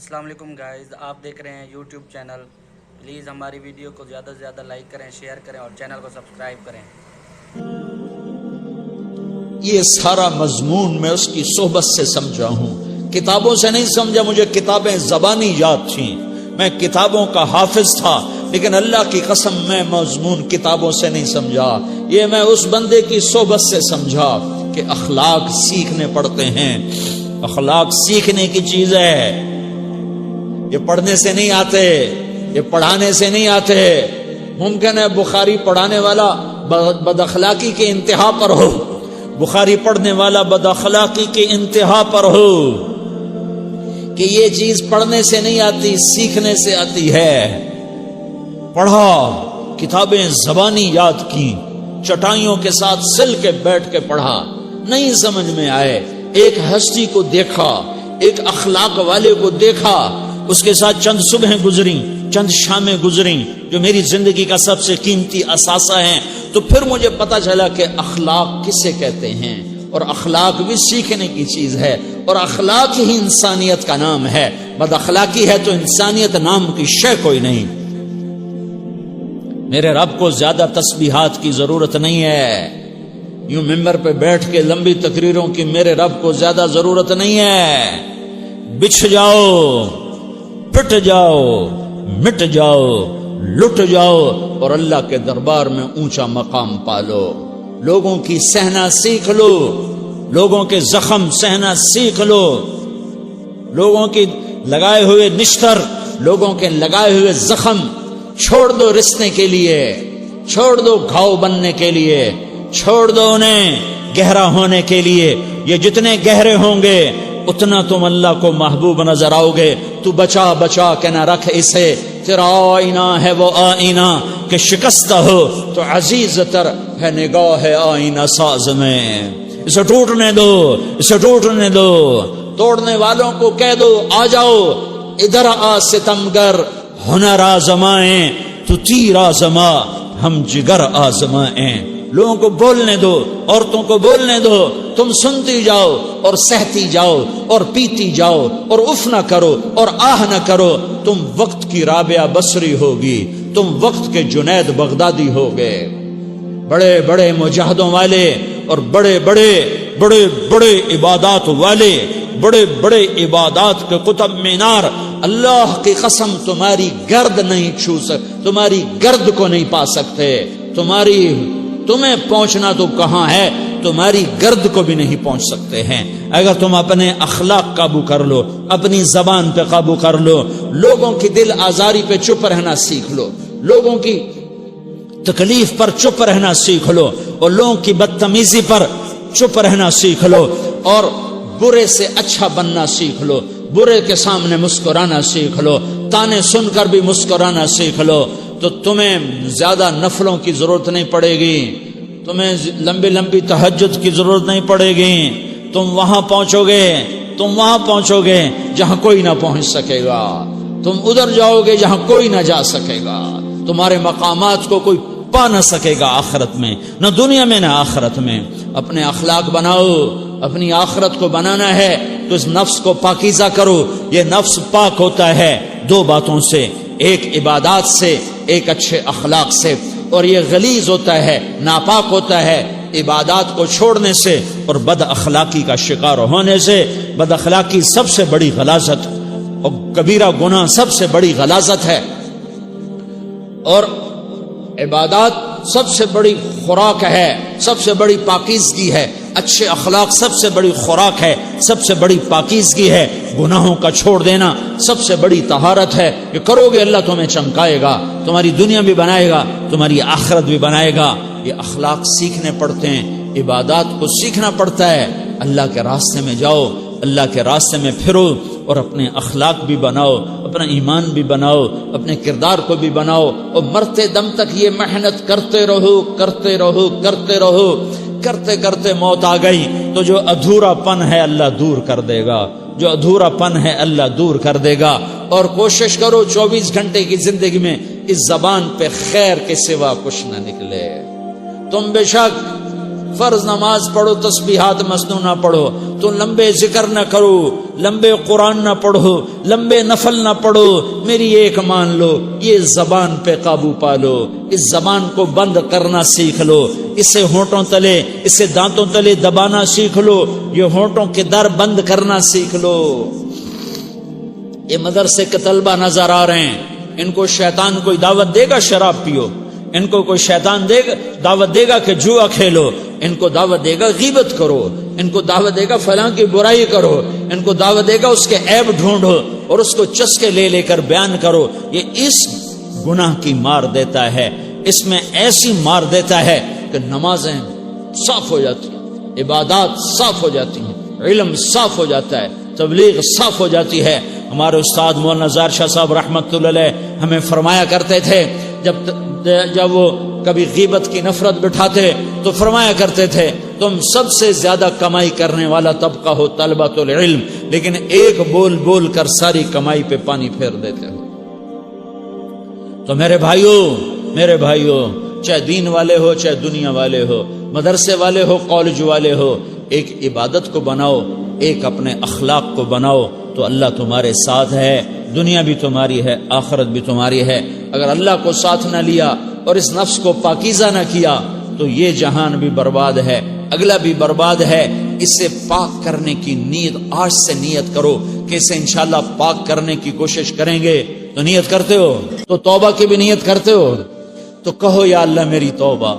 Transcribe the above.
السلام علیکم گائز، آپ دیکھ رہے ہیں یوٹیوب چینل. پلیز ہماری ویڈیو کو زیادہ سے زیادہ لائک کریں، شیئر کریں اور چینل کو سبسکرائب کریں. یہ سارا مضمون میں اس کی صحبت سے سمجھا ہوں، کتابوں سے نہیں سمجھا. مجھے کتابیں زبانی یاد تھیں، میں کتابوں کا حافظ تھا، لیکن اللہ کی قسم میں مضمون کتابوں سے نہیں سمجھا. یہ میں اس بندے کی صحبت سے سمجھا کہ اخلاق سیکھنے پڑتے ہیں. اخلاق سیکھنے کی چیز ہے، یہ پڑھنے سے نہیں آتے، یہ پڑھانے سے نہیں آتے. ممکن ہے بخاری پڑھانے والا بد اخلاقی کے انتہا پر ہو، بخاری پڑھنے والا بد اخلاقی کے انتہا پر ہو، کہ یہ چیز پڑھنے سے نہیں آتی، سیکھنے سے آتی ہے. پڑھا، کتابیں زبانی یاد کی، چٹائیوں کے ساتھ سل کے بیٹھ کے پڑھا. نہیں سمجھ میں آئے، ایک ہستی کو دیکھا، ایک اخلاق والے کو دیکھا، اس کے ساتھ چند صبحیں گزری، چند شامیں گزری جو میری زندگی کا سب سے قیمتی اثاثہ ہیں. تو پھر مجھے پتا چلا کہ اخلاق کسے کہتے ہیں، اور اخلاق بھی سیکھنے کی چیز ہے، اور اخلاق ہی انسانیت کا نام ہے. بد اخلاقی ہے تو انسانیت نام کی شے کوئی نہیں. میرے رب کو زیادہ تسبیحات کی ضرورت نہیں ہے، یوں ممبر پہ بیٹھ کے لمبی تقریروں کی میرے رب کو زیادہ ضرورت نہیں ہے. بچھ جاؤ، پٹ جاؤ، مٹ جاؤ، لٹ جاؤ، اور اللہ کے دربار میں اونچا مقام پالو. لوگوں کی سہنا سیکھ لو، لوگوں کے زخم سہنا سیکھ لو، لوگوں کی لگائے ہوئے نشتر، لوگوں کے لگائے ہوئے زخم چھوڑ دو رسنے کے لیے، چھوڑ دو گھاؤ بننے کے لیے، چھوڑ دو انہیں گہرا ہونے کے لیے. یہ جتنے گہرے ہوں گے اتنا تم اللہ کو محبوب نظر آؤ گے. تو بچا بچا کے نہ رکھ اسے، تیرا آئینہ ہے وہ آئینہ کہ شکستہ ہو تو عزیز تر ہے نگاہ آئینہ ساز میں. اسے ٹوٹنے دو، اسے ٹوٹنے دو. توڑنے والوں کو کہہ دو آ جاؤ ادھر آ ستمگر، ہنر آزمائیں تو تیر آزما، ہم جگر آزمائیں. لوگوں کو بولنے دو، عورتوں کو بولنے دو، تم سنتی جاؤ اور سہتی جاؤ اور پیتی جاؤ اور اف نہ کرو اور آہ نہ کرو. تم وقت کی رابعہ بصری ہوگی، تم وقت کے جنید بغدادی ہوگے. بڑے بڑے مجاہدوں والے اور بڑے بڑے بڑے بڑے عبادات والے، بڑے بڑے عبادات کے قطب مینار، اللہ کی قسم تمہاری گرد نہیں چھو سکتے، تمہاری گرد کو نہیں پا سکتے. تمہیں پہنچنا تو کہاں ہے، تمہاری گرد کو بھی نہیں پہنچ سکتے ہیں. اگر تم اپنے اخلاق قابو کر لو، اپنی زبان پہ قابو کر لو، لوگوں کی دل آزاری پہ چپ رہنا سیکھ لو، لوگوں کی تکلیف پر چپ رہنا سیکھ لو، اور لوگوں کی بدتمیزی پر چپ رہنا سیکھ لو، اور برے سے اچھا بننا سیکھ لو، برے کے سامنے مسکرانا سیکھ لو، تانے سن کر بھی مسکرانا سیکھ لو، تو تمہیں زیادہ نفلوں کی ضرورت نہیں پڑے گی، تمہیں لمبی لمبی تہجد کی ضرورت نہیں پڑے گی. تم وہاں پہنچو گے، تم وہاں پہنچو گے جہاں کوئی نہ پہنچ سکے گا. تم ادھر جاؤ گے جہاں کوئی نہ جا سکے گا. تمہارے مقامات کو کوئی پا نہ سکے گا آخرت میں، نہ دنیا میں نہ آخرت میں. اپنے اخلاق بناؤ، اپنی آخرت کو بنانا ہے تو اس نفس کو پاکیزہ کرو. یہ نفس پاک ہوتا ہے دو باتوں سے، ایک عبادات سے، ایک اچھے اخلاق سے، اور یہ غلیظ ہوتا ہے، ناپاک ہوتا ہے عبادات کو چھوڑنے سے اور بد اخلاقی کا شکار ہونے سے. بد اخلاقی سب سے بڑی غلاظت اور کبیرہ گناہ سب سے بڑی غلاظت ہے، اور عبادات سب سے بڑی خوراک ہے، سب سے بڑی پاکیزگی ہے. اچھے اخلاق سب سے بڑی خوراک ہے، سب سے بڑی پاکیزگی ہے. گناہوں کا چھوڑ دینا سب سے بڑی طہارت ہے. یہ کرو گے اللہ تمہیں چمکائے گا، تمہاری دنیا بھی بنائے گا، تمہاری آخرت بھی بنائے گا. یہ اخلاق سیکھنے پڑتے ہیں، عبادات کو سیکھنا پڑتا ہے. اللہ کے راستے میں جاؤ، اللہ کے راستے میں پھرو، اور اپنے اخلاق بھی بناؤ، اپنا ایمان بھی بناؤ، اپنے کردار کو بھی بناؤ، اور مرتے دم تک یہ محنت کرتے رہو، کرتے رہو، کرتے رہو. کرتے کرتے موت آ گئی تو جو ادھورا پن ہے اللہ دور کر دے گا، جو ادھورا پن ہے اللہ دور کر دے گا. اور کوشش کرو 24 گھنٹے کی زندگی میں اس زبان پہ خیر کے سوا کچھ نہ نکلے. تم بے شک فرض نماز پڑھو تسبیحات مسنون نہ پڑھو، تو لمبے ذکر نہ کرو، لمبے قرآن نہ پڑھو، لمبے نفل نہ پڑھو، میری ایک مان لو، یہ زبان پہ قابو پالو، اس زبان کو بند کرنا سیکھ لو، اسے ہونٹوں تلے، اسے دانتوں تلے دبانا سیکھ لو، یہ ہونٹوں کے در بند کرنا سیکھ لو۔ یہ مدرسے کے طلبہ نظر آ رہے ہیں، ان کو شیطان کوئی دعوت دے گا شراب پیو، ان کو کوئی شیطان دعوت دے گا کہ جوا کھیلو، ان کو دعوت دے گا غیبت کرو، ان کو دعوت دے گا فلاں کی برائی کرو، ان کو دعوت دے گا اس کے عیب ڈھونڈو اور اس کو چسکے لے لے کر بیان کرو۔ یہ اس گناہ کی مار دیتا ہے، اس میں ایسی مار دیتا ہے کہ نمازیں صاف ہو جاتی ہیں، عبادات صاف ہو جاتی ہیں، علم صاف ہو جاتا ہے، تبلیغ صاف ہو جاتی ہے۔ ہمارے استاد مولانا زار شاہ صاحب رحمت اللہ علیہ ہمیں فرمایا کرتے تھے، جب وہ کبھی غیبت کی نفرت بٹھاتے تو فرمایا کرتے تھے تم سب سے زیادہ کمائی کرنے والا طبقہ ہو طلبۃ العلم، لیکن ایک بول بول کر ساری کمائی پہ پانی پھیر دیتے ہو۔ تو میرے بھائیوں چاہے دین والے ہو چاہے دنیا والے ہو، مدرسے والے ہو کالج والے ہو، ایک عبادت کو بناؤ، ایک اپنے اخلاق کو بناؤ، تو اللہ تمہارے ساتھ ہے، دنیا بھی تمہاری ہے، آخرت بھی تمہاری ہے۔ اگر اللہ کو ساتھ نہ لیا اور اس نفس کو پاکیزہ نہ کیا تو یہ جہان بھی برباد ہے، اگلا بھی برباد ہے۔ اسے پاک کرنے کی نیت آج سے نیت کرو کہ اسے انشاءاللہ پاک کرنے کی کوشش کریں گے۔ تو نیت کرتے ہو تو توبہ کی بھی نیت کرتے ہو، تو کہو یا اللہ میری توبہ،